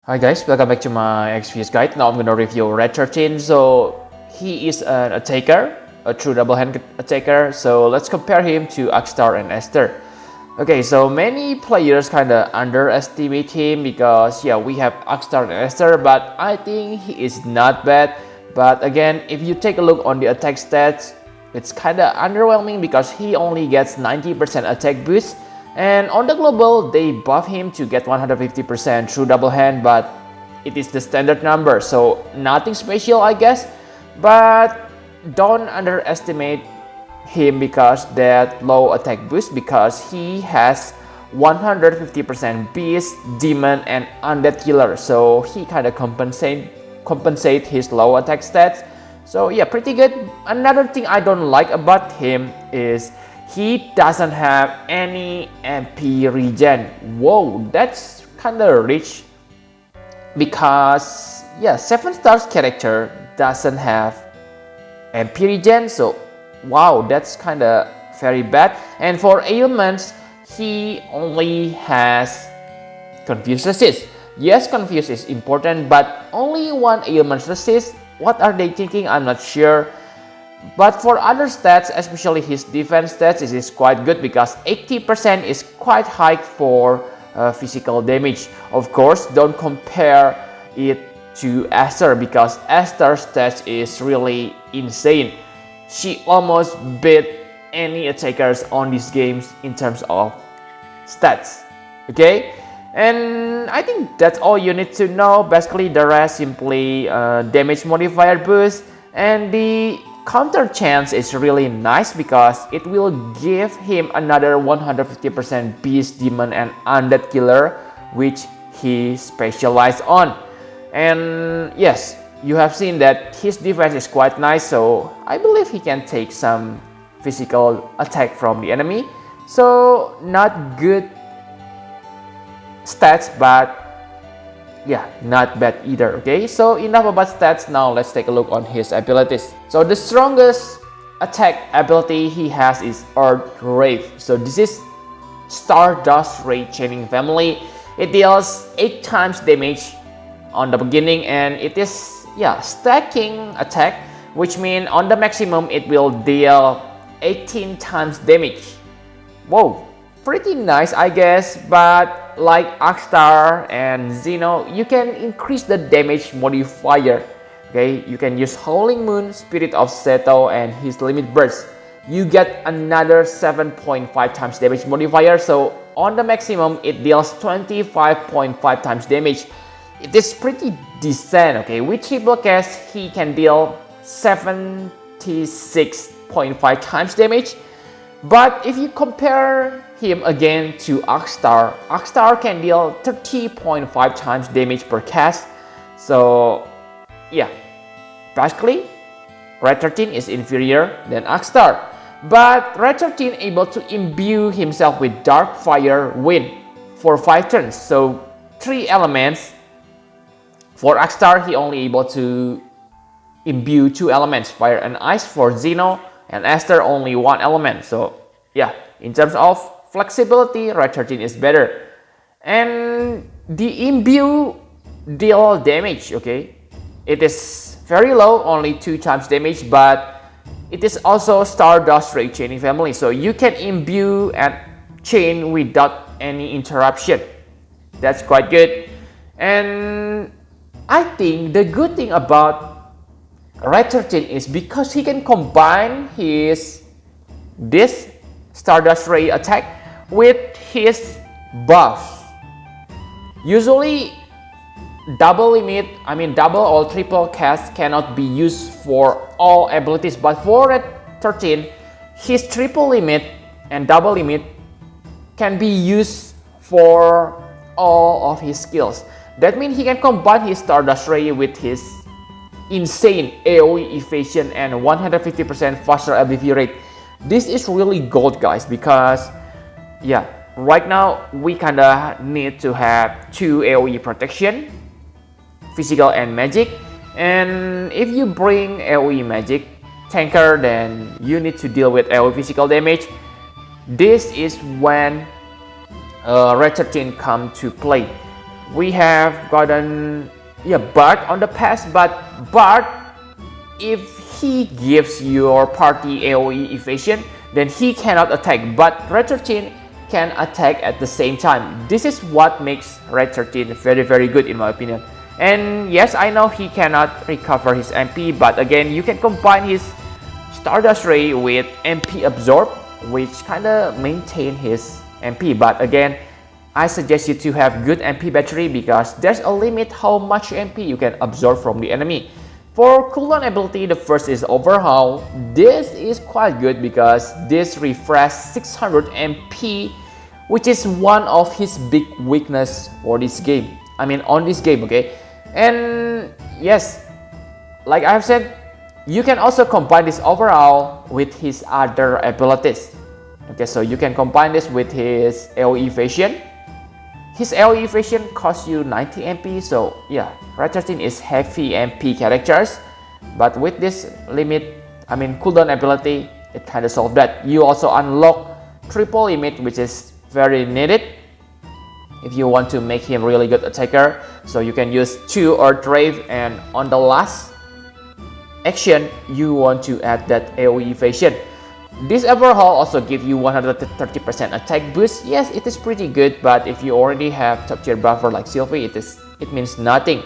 Hi guys, welcome back to my XPS guide. Now I'm gonna review Red 13. So he is an attacker, a true double-hand attacker. So let's compare him to Akstar and Esther. Okay, so many players kinda underestimate him because we have Akstar and Esther, but I think he is not bad. But again, if you take a look on the attack stats, it's kinda underwhelming because he only gets 90% attack boost. And on the global, they buff him to get 150% true double hand, but it is the standard number, so nothing special I guess. But don't underestimate him because that low attack boost, because he has 150% beast, demon, and undead killer, so he kind of compensate his low attack stats. So yeah, pretty good. Another thing I don't like about him is he doesn't have any MP regen. Whoa, that's kinda rich because 7 stars character doesn't have MP regen, so wow, that's kinda very bad. And for ailments, he only has confuse resist. Yes, confuse is important, but only one ailment resist. What are they thinking? I'm not sure. But for other stats, especially his defense stats, it is quite good because 80% is quite high for physical damage. Of course, don't compare it to Esther because Esther's stats is really insane. She almost beat any attackers on these games in terms of stats. Okay, and I think that's all you need to know. Basically, the rest simply damage modifier boost, and the counter chance is really nice because it will give him another 150% beast, demon, and undead killer, which he specialized on. And yes, you have seen that his defense is quite nice, so I believe he can take some physical attack from the enemy. So not good stats, but not bad either. Okay, so enough about stats. Now let's take a look on his abilities. So the strongest attack ability he has is Earth Wraith. So this is Stardust Ray Chaining family. It deals 8 times damage on the beginning, and it is stacking attack, which means on the maximum it will deal 18 times damage. Whoa, pretty nice I guess. But like Akstar and Xeno, you can increase the damage modifier. Okay, you can use Howling Moon, Spirit of Seto, and his limit burst. You get another 7.5 times damage modifier, so on the maximum it deals 25.5 times damage. It is pretty decent. Okay, with triple cast he can deal 76.5 times damage. But if you compare him again to Akstar, Akstar can deal 30.5 times damage per cast. So basically Red 13 is inferior than Akstar. But Red 13 able to imbue himself with Dark Fire Wind for 5 turns, so 3 elements. For Akstar, he only able to imbue 2 elements, fire and ice. For Xeno and Esther, only 1 element. So in terms of flexibility, Red 13 is better. And the imbue deal damage, okay, it is very low, only 2 times damage, but it is also Stardust Ray Chaining family, so you can imbue and chain without any interruption. That's quite good. And I think the good thing about Red 13 is because he can combine this Stardust Ray attack with his buffs. Usually double or triple cast cannot be used for all abilities, but for Red 13, his triple limit and double limit can be used for all of his skills. That means he can combine his Stardust Ray with his insane AoE evasion and 150% faster LBV rate. This is really gold guys, because right now we kinda need to have 2 AoE protection, physical and magic. And if you bring AoE magic tanker, then you need to deal with AoE physical damage. This is when Red 13 come to play. we have gotten Bart on the past, but Bart, if he gives your party AoE evasion, then he cannot attack, but Red 13 can attack at the same time. This is what makes Red 13 very good in my opinion. And yes, I know he cannot recover his MP, but again, you can combine his Stardust Ray with MP Absorb, which kinda maintain his MP. But again, I suggest you to have good MP battery because there's a limit how much MP you can absorb from the enemy. For cooldown ability, the first is Overhaul. This is quite good because this refresh 600 MP, which is one of his big weakness for this game. I mean on this game, okay? And yes, like I've said, you can also combine this Overhaul with his other abilities. Okay, so you can combine this with his AoE evasion. His AoE evasion costs you 90 MP, so yeah, Red 13 is heavy MP characters, but with this cooldown ability, it kind of solves that. You also unlock triple limit, which is very needed if you want to make him really good attacker. So you can use 2 Earth Wave, and on the last action, you want to add that AoE evasion. This Overhaul also gives you 130% attack boost. Yes, it is pretty good, but if you already have top tier buffer like Xiii, it means nothing.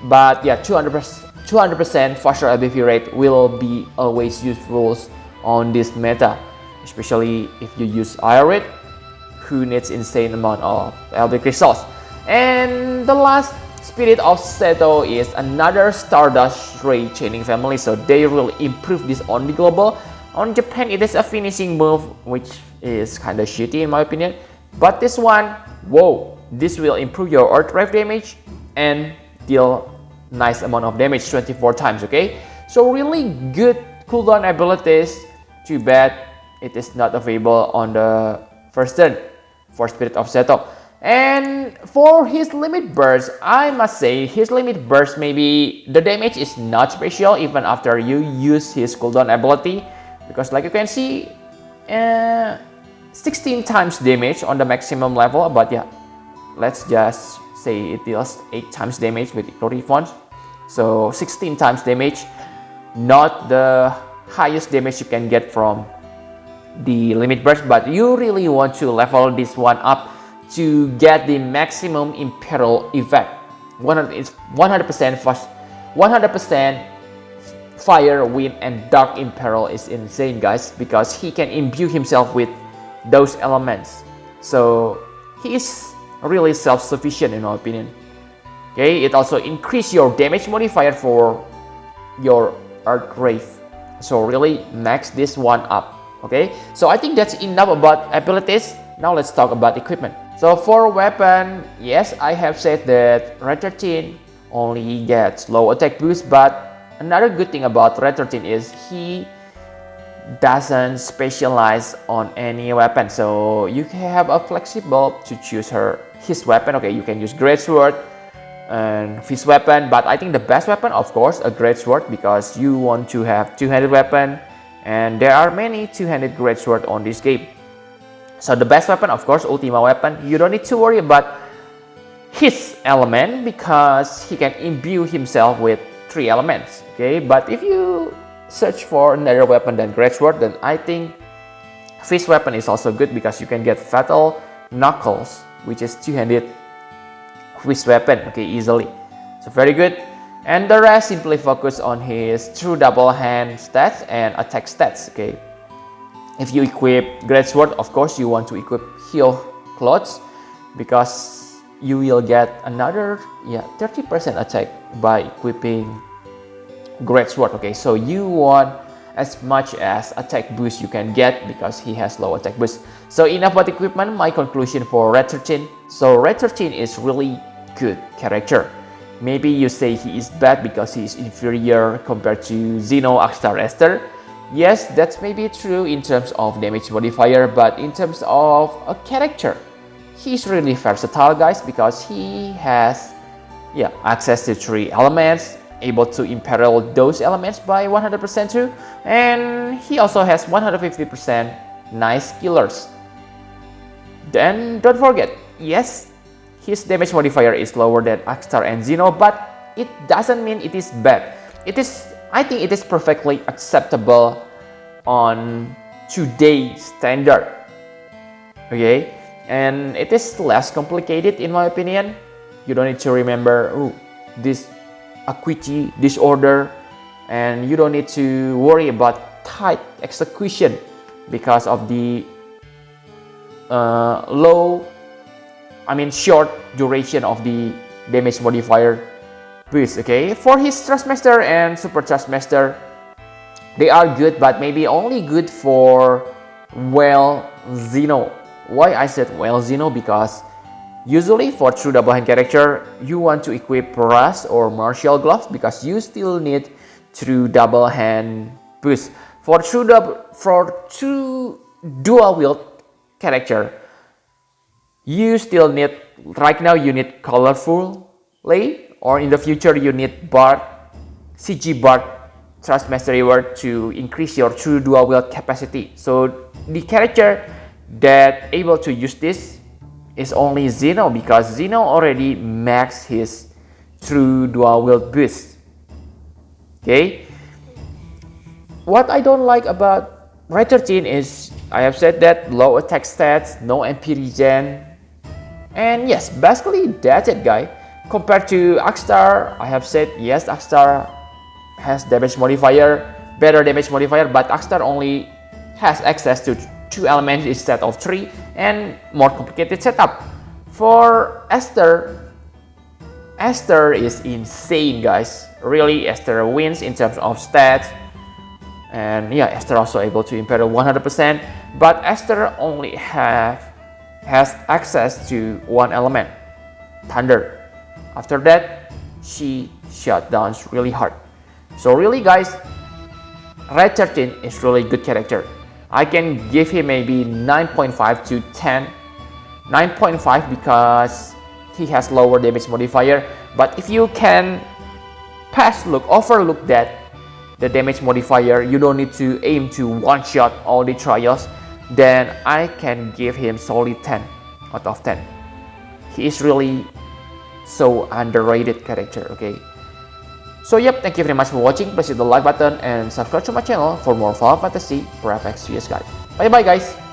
But yeah, 200% faster LBV rate will be always useful on this meta, especially if you use Irit, who needs insane amount of LB crystals. And the last Spirit of Seto is another Stardust Ray chaining family, so they will improve this on the global. On Japan, it is a finishing move, which is kind of shitty in my opinion. But this one, whoa, this will improve your Earth Wave damage and deal nice amount of damage 24 times, okay? So really good cooldown abilities. Too bad it is not available on the first turn for Spirit of Seto. And for his limit burst, I must say his limit burst, maybe the damage is not special even after you use his cooldown ability. Because like you can see, 16 times damage on the maximum level, but yeah, let's just say it deals 8 times damage with equal refund. So 16 times damage, not the highest damage you can get from the limit burst, but you really want to level this one up to get the maximum Imperial effect. 100% fast, 100% Fire, Wind, and Dark Imperial is insane, guys, because he can imbue himself with those elements. So he is really self-sufficient in my opinion. Okay, it also increases your damage modifier for your Earth Wave. So really max this one up. Okay, so I think that's enough about abilities. Now let's talk about equipment. So for weapon, yes, I have said that Red 13 only gets low attack boost, but another good thing about Red 13 is he doesn't specialize on any weapon, so you can have a flexible to choose his weapon. Okay, you can use Great Sword and his weapon, but I think the best weapon, of course, a Great Sword, because you want to have two-handed weapon, and there are many two-handed Great Sword on this game. So the best weapon, of course, Ultima weapon. You don't need to worry about his element because he can imbue himself with 3 elements. Okay, but if you search for another weapon than Great Sword, then I think Fist weapon is also good because you can get Fatal Knuckles, which is two-handed Fist weapon, okay, easily. So very good. And the rest simply focus on his true double hand stats and attack stats. Okay, if you equip Great Sword, of course you want to equip Heal Clothes because you will get another 30% attack by equipping Great Sword. Okay, so you want as much as attack boost you can get because he has low attack boost. So enough about equipment. My conclusion for Red 13. So Red 13 is really good character. Maybe you say he is bad because he is inferior compared to Xeno, Akstar, Esther. Yes, that's maybe true in terms of damage modifier, but in terms of a character, he's really versatile, guys, because he has access to 3 elements, able to imperil those elements by 100% too, and he also has 150% nice killers. Then don't forget, yes, his damage modifier is lower than Akstar and Xeno, but it doesn't mean it is bad. I think it is perfectly acceptable on today's standard. Okay, and it is less complicated in my opinion. You don't need to remember this acuity disorder, and you don't need to worry about tight execution because of the short duration of the damage modifier boost. Okay, for his Thrustmaster and Super Thrustmaster, they are good, but maybe only good for Xeno. Why I said Xeno? Because usually for true double hand character, you want to equip Rust or Martial Gloves because you still need true double hand boost. For true dual wield character, you still need, right now you need colorfully, or in the future you need CG Bard Thrustmaster reward to increase your true dual wield capacity. So the character that able to use this is only Xeno, because Xeno already maxed his true dual wield boost. Okay, what I don't like about Red 13 is, I have said that low attack stats, no MP regen, and yes, basically that's it, guy. Compared to Akstar, I have said yes, Akstar has damage modifier, better damage modifier, but Akstar only has access to 2 elements instead of 3 and more complicated setup. For Esther is insane, guys. Really, Esther wins in terms of stats, and yeah, Esther also able to imperial 100%, but Esther only has access to 1 element, Thunder. After that, she shut down really hard. So really, guys, Red 13 is really good character. I can give him maybe 9.5 to 10. 9.5 because he has lower damage modifier, but if you can overlook that the damage modifier, you don't need to aim to one-shot all the trials, then I can give him solid 10 out of 10. He is really so underrated character. Okay, so yep, thank you very much for watching. Please hit the like button and subscribe to my channel for more Final Fantasy for FX guys. Bye bye, guys.